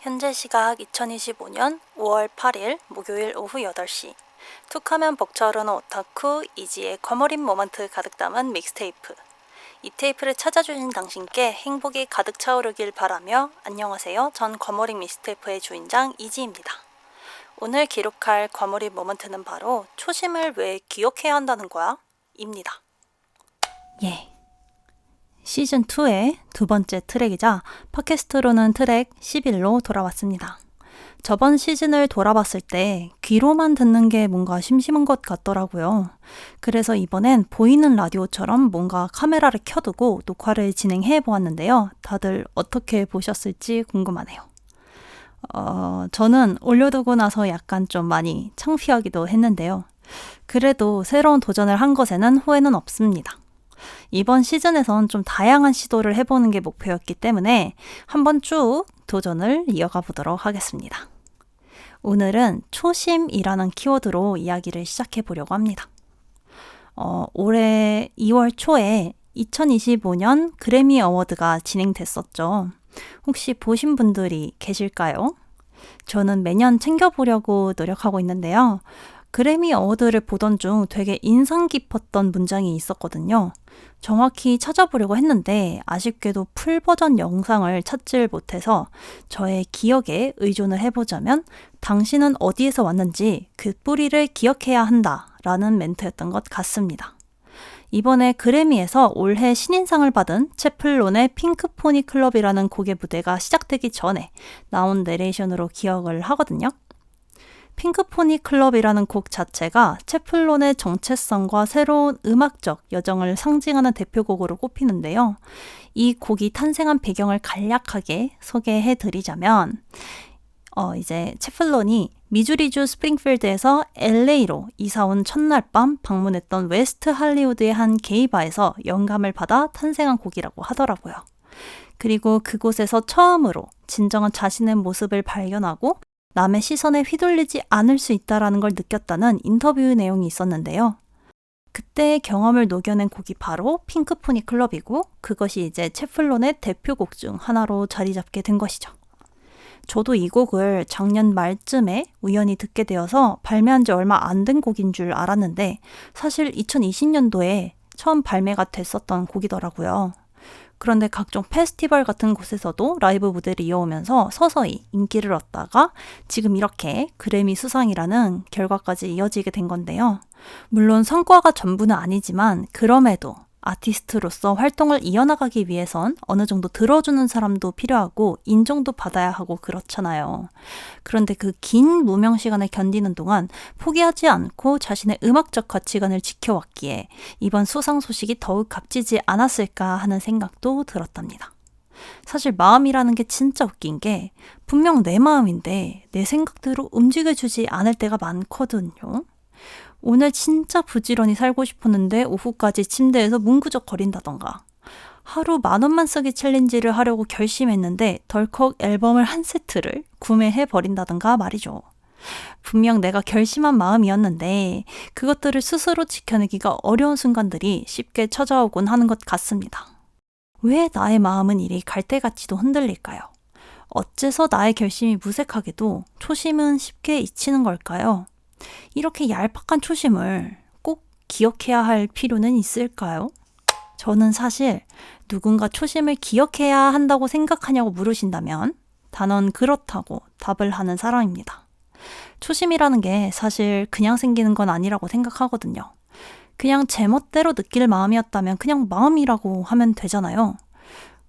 현재 시각 2025년 5월 8일 목요일 오후 8시. 툭하면 벅차오르는 오타쿠 이지의 거머린 모먼트 가득 담은 믹스테이프. 이 테이프를 찾아주신 당신께 행복이 가득 차오르길 바라며 안녕하세요. 전 거머린 믹스테이프의 주인장 이지입니다. 오늘 기록할 거머린 모먼트는 바로 초심을 왜 기억해야 한다는 거야? 입니다. 시즌2의 두 번째 트랙이자 팟캐스트로는 트랙 11로 돌아왔습니다. 저번 시즌을 돌아봤을 때 귀로만 듣는 게 뭔가 심심한 것 같더라고요. 그래서 이번엔 보이는 라디오처럼 뭔가 카메라를 켜두고 녹화를 진행해 보았는데요. 다들 어떻게 보셨을지 궁금하네요. 저는 올려두고 나서 약간 좀 많이 창피하기도 했는데요. 그래도 새로운 도전을 한 것에는 후회는 없습니다. 이번 시즌에선 좀 다양한 시도를 해보는 게 목표였기 때문에 한번 쭉 도전을 이어가 보도록 하겠습니다. 오늘은 초심이라는 키워드로 이야기를 시작해 보려고 합니다. 올해 2월 초에 2025년 그래미 어워드가 진행됐었죠. 혹시 보신 분들이 계실까요? 저는 매년 챙겨보려고 노력하고 있는데요. 그래미 어워드를 보던 중 되게 인상 깊었던 문장이 있었거든요. 정확히 찾아보려고 했는데 아쉽게도 풀버전 영상을 찾질 못해서 저의 기억에 의존을 해보자면 당신은 어디에서 왔는지 그 뿌리를 기억해야 한다라는 멘트였던 것 같습니다. 이번에 그래미에서 올해 신인상을 받은 채플론의 핑크포니 클럽이라는 곡의 무대가 시작되기 전에 나온 내레이션으로 기억을 하거든요. 핑크포니 클럽이라는 곡 자체가 채플론의 정체성과 새로운 음악적 여정을 상징하는 대표곡으로 꼽히는데요. 이 곡이 탄생한 배경을 간략하게 소개해드리자면 이제 채플론이 미주리주 스프링필드에서 LA로 이사온 첫날 밤 방문했던 웨스트 할리우드의 한 게이바에서 영감을 받아 탄생한 곡이라고 하더라고요. 그리고 그곳에서 처음으로 진정한 자신의 모습을 발견하고 남의 시선에 휘둘리지 않을 수 있다는 걸 느꼈다는 인터뷰 내용이 있었는데요. 그때의 경험을 녹여낸 곡이 바로 핑크포니 클럽이고 그것이 이제 채플론의 대표곡 중 하나로 자리 잡게 된 것이죠. 저도 이 곡을 작년 말쯤에 우연히 듣게 되어서 발매한 지 얼마 안 된 곡인 줄 알았는데 사실 2020년도에 처음 발매가 됐었던 곡이더라고요. 그런데 각종 페스티벌 같은 곳에서도 라이브 무대를 이어오면서 서서히 인기를 얻다가 지금 이렇게 그래미 수상이라는 결과까지 이어지게 된 건데요. 물론 성과가 전부는 아니지만 그럼에도 아티스트로서 활동을 이어나가기 위해선 어느 정도 들어주는 사람도 필요하고 인정도 받아야 하고 그렇잖아요. 그런데 그 긴 무명 시간을 견디는 동안 포기하지 않고 자신의 음악적 가치관을 지켜왔기에 이번 수상 소식이 더욱 값지지 않았을까 하는 생각도 들었답니다. 사실 마음이라는 게 진짜 웃긴 게 분명 내 마음인데 내 생각대로 움직여주지 않을 때가 많거든요. 오늘 진짜 부지런히 살고 싶었는데 오후까지 침대에서 문구적 거린다던가 하루 10,000원만 쓰기 챌린지를 하려고 결심했는데 덜컥 앨범을 한 세트를 구매해버린다던가 말이죠. 분명 내가 결심한 마음이었는데 그것들을 스스로 지켜내기가 어려운 순간들이 쉽게 찾아오곤 하는 것 같습니다. 왜 나의 마음은 이리 갈대같이도 흔들릴까요? 어째서 나의 결심이 무색하게도 초심은 쉽게 잊히는 걸까요? 이렇게 얄팍한 초심을 꼭 기억해야 할 필요는 있을까요? 저는 사실 누군가 초심을 기억해야 한다고 생각하냐고 물으신다면 단언 그렇다고 답을 하는 사람입니다. 초심이라는 게 사실 그냥 생기는 건 아니라고 생각하거든요. 그냥 제멋대로 느낄 마음이었다면 그냥 마음이라고 하면 되잖아요.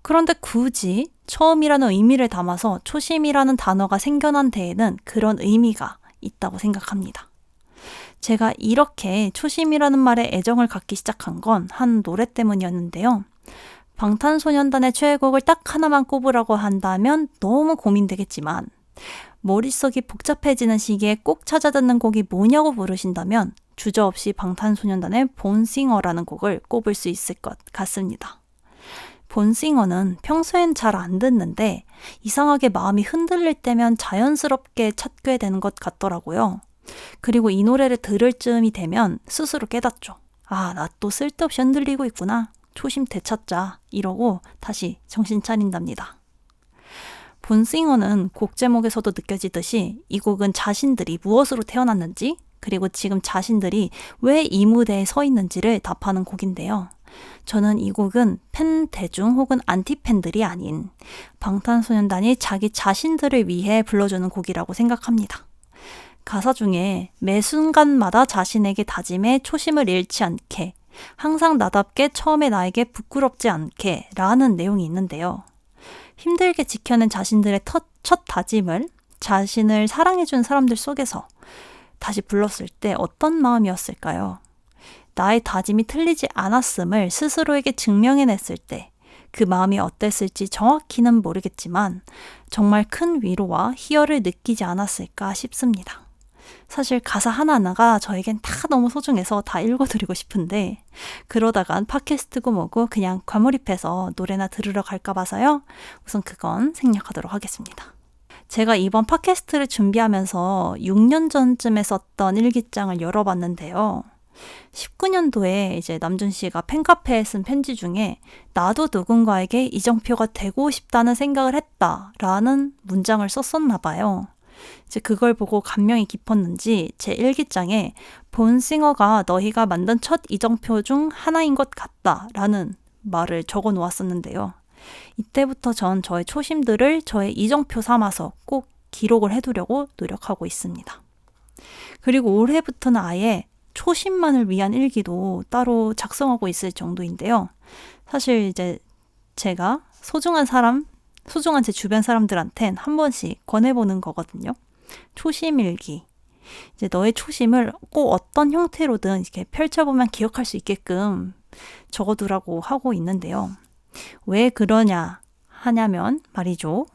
그런데 굳이 처음이라는 의미를 담아서 초심이라는 단어가 생겨난 데에는 그런 의미가 있다고 생각합니다. 제가 이렇게 초심이라는 말에 애정을 갖기 시작한 건 한 노래 때문이었는데요. 방탄소년단의 최애곡을 딱 하나만 꼽으라고 한다면 너무 고민되겠지만 머릿속이 복잡해지는 시기에 꼭 찾아 듣는 곡이 뭐냐고 물으신다면 주저없이 방탄소년단의 본싱어라는 곡을 꼽을 수 있을 것 같습니다. 본싱어는 평소엔 잘 안 듣는데 이상하게 마음이 흔들릴 때면 자연스럽게 찾게 되는 것 같더라고요. 그리고 이 노래를 들을 쯤이 되면 스스로 깨닫죠. 아, 나 또 쓸데없이 흔들리고 있구나. 초심 되찾자. 이러고 다시 정신 차린답니다. 본싱어는 곡 제목에서도 느껴지듯이 이 곡은 자신들이 무엇으로 태어났는지, 그리고 지금 자신들이 왜 이 무대에 서 있는지를 답하는 곡인데요. 저는 이 곡은 팬 대중 혹은 안티팬들이 아닌 방탄소년단이 자기 자신들을 위해 불러주는 곡이라고 생각합니다. 가사 중에 매 순간마다 자신에게 다짐해 초심을 잃지 않게, 항상 나답게 처음에 나에게 부끄럽지 않게 라는 내용이 있는데요. 힘들게 지켜낸 자신들의 첫 다짐을 자신을 사랑해준 사람들 속에서 다시 불렀을 때 어떤 마음이었을까요? 나의 다짐이 틀리지 않았음을 스스로에게 증명해냈을 때 그 마음이 어땠을지 정확히는 모르겠지만 정말 큰 위로와 희열을 느끼지 않았을까 싶습니다. 사실 가사 하나하나가 저에겐 다 너무 소중해서 다 읽어드리고 싶은데 그러다간 팟캐스트고 뭐고 그냥 과몰입해서 노래나 들으러 갈까 봐서요. 우선 그건 생략하도록 하겠습니다. 제가 이번 팟캐스트를 준비하면서 6년 전쯤에 썼던 일기장을 열어봤는데요. 19년도에 이제 남준 씨가 팬카페에 쓴 편지 중에 나도 누군가에게 이정표가 되고 싶다는 생각을 했다라는 문장을 썼었나 봐요. 이제 그걸 보고 감명이 깊었는지 제 일기장에 본싱어가 너희가 만든 첫 이정표 중 하나인 것 같다라는 말을 적어 놓았었는데요. 이때부터 전 저의 초심들을 저의 이정표 삼아서 꼭 기록을 해두려고 노력하고 있습니다. 그리고 올해부터는 아예 초심만을 위한 일기도 따로 작성하고 있을 정도인데요. 사실 이제 제가 소중한 제 주변 사람들한텐 한 번씩 권해보는 거거든요. 초심 일기. 이제 너의 초심을 꼭 어떤 형태로든 이렇게 펼쳐보면 기억할 수 있게끔 적어두라고 하고 있는데요. 왜 그러냐 하냐면 말이죠.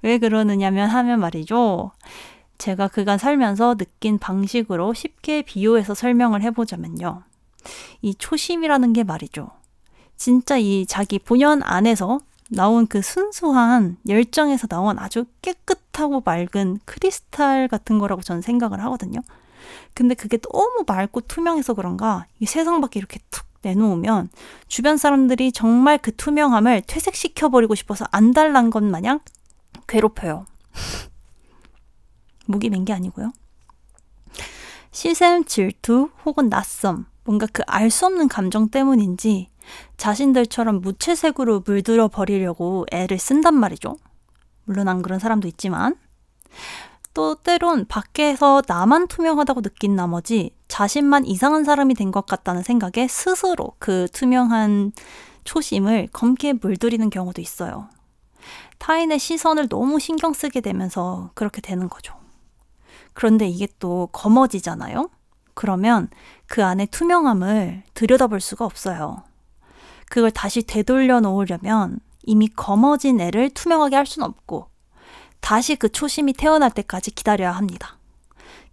왜 그러느냐면 하면 말이죠. 제가 그간 살면서 느낀 방식으로 쉽게 비유해서 설명을 해보자면요. 이 초심이라는 게 말이죠. 진짜 이 자기 본연 안에서 나온 그 순수한 열정에서 나온 아주 깨끗하고 맑은 크리스탈 같은 거라고 저는 생각을 하거든요. 근데 그게 너무 맑고 투명해서 그런가 이 세상 밖에 이렇게 툭 내놓으면 주변 사람들이 정말 그 투명함을 퇴색시켜버리고 싶어서 안달난 것 마냥 괴롭혀요. 목이 맨 게 아니고요. 시샘, 질투 혹은 낯섦, 뭔가 그 알 수 없는 감정 때문인지 자신들처럼 무채색으로 물들어 버리려고 애를 쓴단 말이죠. 물론 안 그런 사람도 있지만 또 때론 밖에서 나만 투명하다고 느낀 나머지 자신만 이상한 사람이 된 것 같다는 생각에 스스로 그 투명한 초심을 검게 물들이는 경우도 있어요. 타인의 시선을 너무 신경 쓰게 되면서 그렇게 되는 거죠. 그런데 이게 또 검어지잖아요? 그러면 그 안에 투명함을 들여다볼 수가 없어요. 그걸 다시 되돌려 놓으려면 이미 검어진 애를 투명하게 할 수는 없고 다시 그 초심이 태어날 때까지 기다려야 합니다.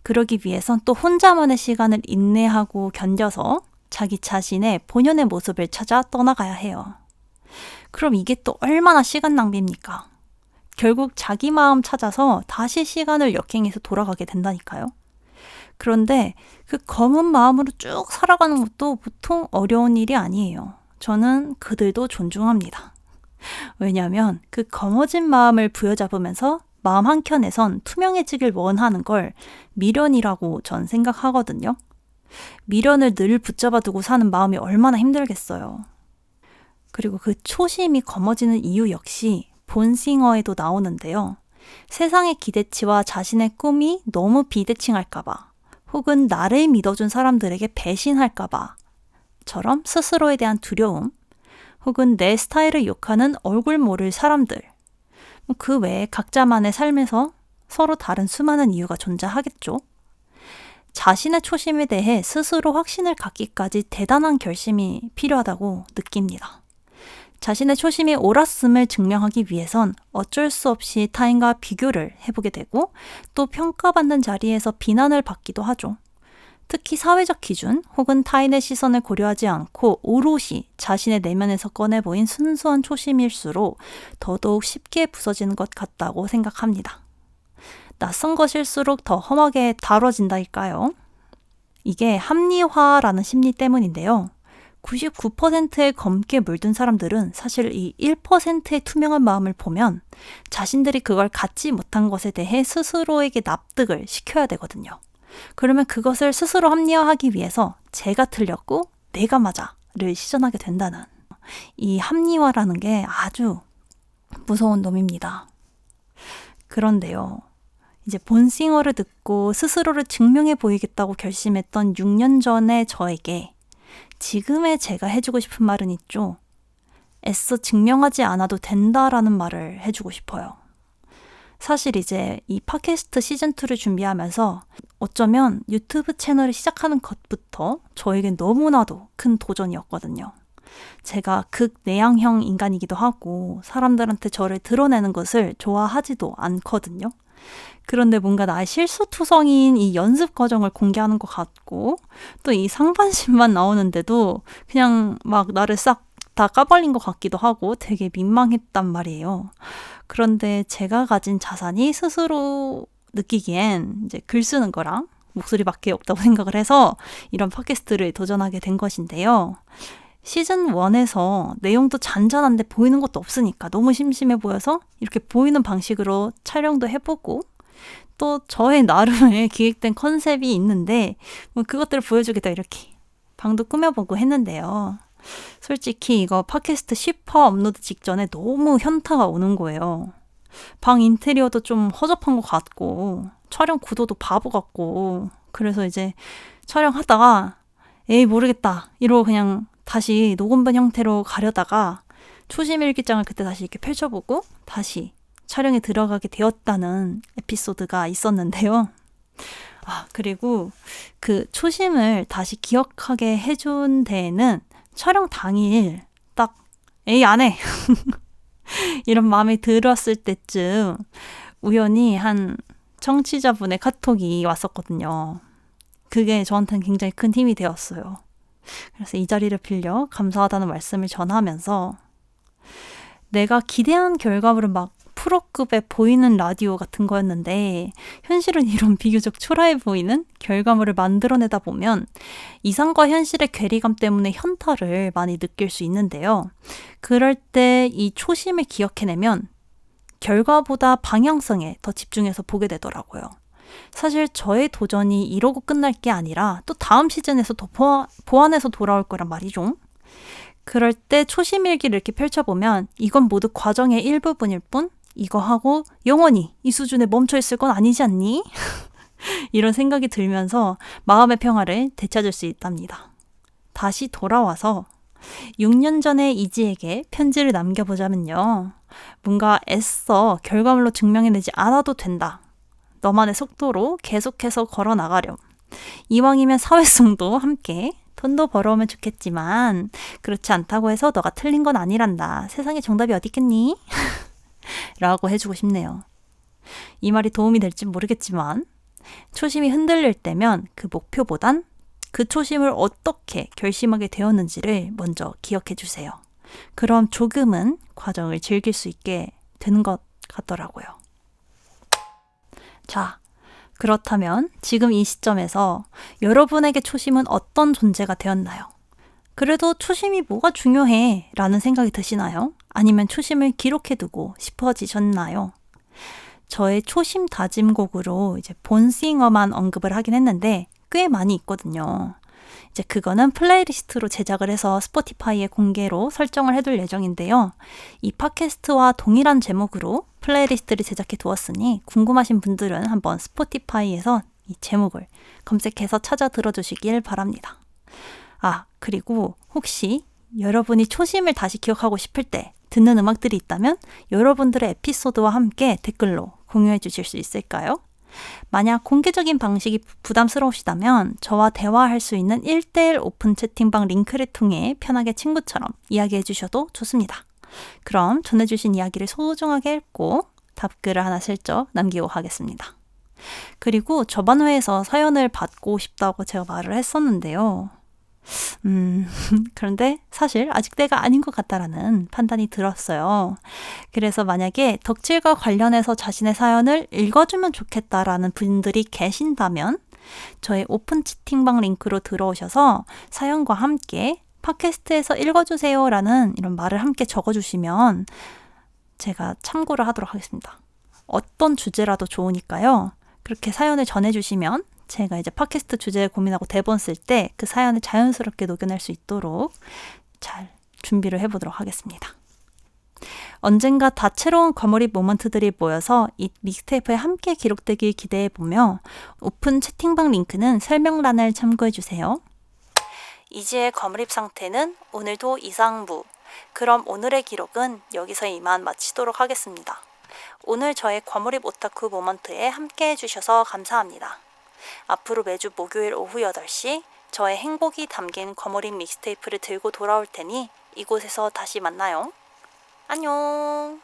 그러기 위해선 또 혼자만의 시간을 인내하고 견뎌서 자기 자신의 본연의 모습을 찾아 떠나가야 해요. 그럼 이게 또 얼마나 시간 낭비입니까? 결국 자기 마음 찾아서 다시 시간을 역행해서 돌아가게 된다니까요. 그런데 그 검은 마음으로 쭉 살아가는 것도 보통 어려운 일이 아니에요. 저는 그들도 존중합니다. 왜냐하면 그 검어진 마음을 부여잡으면서 마음 한켠에선 투명해지길 원하는 걸 미련이라고 전 생각하거든요. 미련을 늘 붙잡아 두고 사는 마음이 얼마나 힘들겠어요. 그리고 그 초심이 검어지는 이유 역시 본싱어에도 나오는데요. 세상의 기대치와 자신의 꿈이 너무 비대칭할까봐 혹은 나를 믿어준 사람들에게 배신할까봐 처럼 스스로에 대한 두려움 혹은 내 스타일을 욕하는 얼굴 모를 사람들 그 외에 각자만의 삶에서 서로 다른 수많은 이유가 존재하겠죠. 자신의 초심에 대해 스스로 확신을 갖기까지 대단한 결심이 필요하다고 느낍니다. 자신의 초심이 옳았음을 증명하기 위해선 어쩔 수 없이 타인과 비교를 해보게 되고 또 평가받는 자리에서 비난을 받기도 하죠. 특히 사회적 기준 혹은 타인의 시선을 고려하지 않고 오롯이 자신의 내면에서 꺼내 보인 순수한 초심일수록 더더욱 쉽게 부서지는 것 같다고 생각합니다. 낯선 것일수록 더 험하게 다뤄진다니까요. 이게 합리화라는 심리 때문인데요. 99%에 검게 물든 사람들은 사실 이 1%의 투명한 마음을 보면 자신들이 그걸 갖지 못한 것에 대해 스스로에게 납득을 시켜야 되거든요. 그러면 그것을 스스로 합리화하기 위해서 제가 틀렸고 내가 맞아를 시전하게 된다는 이 합리화라는 게 아주 무서운 놈입니다. 그런데요. 이제 본싱어를 듣고 스스로를 증명해 보이겠다고 결심했던 6년 전의 저에게 지금의 제가 해주고 싶은 말은 있죠. 애써 증명하지 않아도 된다라는 말을 해주고 싶어요. 사실 이제 이 팟캐스트 시즌2를 준비하면서 어쩌면 유튜브 채널을 시작하는 것부터 저에겐 너무나도 큰 도전이었거든요. 제가 극내향형 인간이기도 하고 사람들한테 저를 드러내는 것을 좋아하지도 않거든요. 그런데 뭔가 나의 실수투성이인 이 연습 과정을 공개하는 것 같고 또 이 상반신만 나오는데도 그냥 막 나를 싹 다 까발린 것 같기도 하고 되게 민망했단 말이에요. 그런데 제가 가진 자산이 스스로 느끼기엔 이제 글 쓰는 거랑 목소리밖에 없다고 생각을 해서 이런 팟캐스트를 도전하게 된 것인데요. 시즌 1에서 내용도 잔잔한데 보이는 것도 없으니까 너무 심심해 보여서 이렇게 보이는 방식으로 촬영도 해보고 또 저의 나름의 기획된 컨셉이 있는데 뭐 그것들을 보여주겠다 이렇게 방도 꾸며보고 했는데요. 솔직히 이거 팟캐스트 10화 업로드 직전에 너무 현타가 오는 거예요. 방 인테리어도 좀 허접한 것 같고 촬영 구도도 바보 같고 그래서 이제 촬영하다가 에이 모르겠다 이러고 그냥 다시 녹음본 형태로 가려다가 초심 일기장을 그때 다시 이렇게 펼쳐보고 다시 촬영에 들어가게 되었다는 에피소드가 있었는데요. 그리고 그 초심을 다시 기억하게 해준 데에는 촬영 당일 딱 에이 안 해! 이런 마음이 들었을 때쯤 우연히 한 청취자분의 카톡이 왔었거든요. 그게 저한테는 굉장히 큰 힘이 되었어요. 그래서 이 자리를 빌려 감사하다는 말씀을 전하면서 내가 기대한 결과물은 막 프로급의 보이는 라디오 같은 거였는데 현실은 이런 비교적 초라해 보이는 결과물을 만들어내다 보면 이상과 현실의 괴리감 때문에 현타를 많이 느낄 수 있는데요. 그럴 때 이 초심을 기억해내면 결과보다 방향성에 더 집중해서 보게 되더라고요. 사실 저의 도전이 이러고 끝날 게 아니라 또 다음 시즌에서 더 보완해서 돌아올 거란 말이죠. 그럴 때 초심일기를 이렇게 펼쳐보면 이건 모두 과정의 일부분일 뿐 이거 하고 영원히 이 수준에 멈춰있을 건 아니지 않니? 이런 생각이 들면서 마음의 평화를 되찾을 수 있답니다. 다시 돌아와서 6년 전에 이지에게 편지를 남겨보자면요. 뭔가 애써 결과물로 증명해내지 않아도 된다. 너만의 속도로 계속해서 걸어나가렴. 이왕이면 사회성도 함께 돈도 벌어오면 좋겠지만 그렇지 않다고 해서 너가 틀린 건 아니란다. 세상에 정답이 어디 있겠니? 라고 해주고 싶네요. 이 말이 도움이 될지 모르겠지만 초심이 흔들릴 때면 그 목표보단 그 초심을 어떻게 결심하게 되었는지를 먼저 기억해 주세요. 그럼 조금은 과정을 즐길 수 있게 되는 것 같더라고요. 자, 그렇다면 지금 이 시점에서 여러분에게 초심은 어떤 존재가 되었나요? 그래도 초심이 뭐가 중요해? 라는 생각이 드시나요? 아니면 초심을 기록해두고 싶어지셨나요? 저의 초심 다짐곡으로 이제 본싱어만 언급을 하긴 했는데 꽤 많이 있거든요. 이제 그거는 플레이리스트로 제작을 해서 스포티파이에 공개로 설정을 해둘 예정인데요. 이 팟캐스트와 동일한 제목으로 플레이리스트를 제작해 두었으니 궁금하신 분들은 한번 스포티파이에서 이 제목을 검색해서 찾아 들어주시길 바랍니다. 그리고 혹시 여러분이 초심을 다시 기억하고 싶을 때 듣는 음악들이 있다면 여러분들의 에피소드와 함께 댓글로 공유해 주실 수 있을까요? 만약 공개적인 방식이 부담스러우시다면 저와 대화할 수 있는 1:1 오픈 채팅방 링크를 통해 편하게 친구처럼 이야기해 주셔도 좋습니다. 그럼 전해주신 이야기를 소중하게 읽고 답글을 하나 슬쩍 남기고 가겠습니다. 그리고 저번 회에서 사연을 받고 싶다고 제가 말을 했었는데요. 그런데 사실 아직 때가 아닌 것 같다라는 판단이 들었어요. 그래서 만약에 덕질과 관련해서 자신의 사연을 읽어주면 좋겠다라는 분들이 계신다면 저의 오픈 채팅방 링크로 들어오셔서 사연과 함께 팟캐스트에서 읽어주세요라는 이런 말을 함께 적어주시면 제가 참고를 하도록 하겠습니다. 어떤 주제라도 좋으니까요. 그렇게 사연을 전해주시면 제가 이제 팟캐스트 주제 고민하고 대본 쓸 때 그 사연을 자연스럽게 녹여낼 수 있도록 잘 준비를 해보도록 하겠습니다. 언젠가 다채로운 과몰입 모먼트들이 모여서 이 믹스테이프에 함께 기록되길 기대해보며 오픈 채팅방 링크는 설명란을 참고해주세요. 이지의 과몰입 상태는 오늘도 이상무. 그럼 오늘의 기록은 여기서 이만 마치도록 하겠습니다. 오늘 저의 과몰입 오타쿠 모먼트에 함께 해주셔서 감사합니다. 앞으로 매주 목요일 오후 8시 저의 행복이 담긴 과몰입 믹스테이프를 들고 돌아올 테니 이곳에서 다시 만나요. 안녕.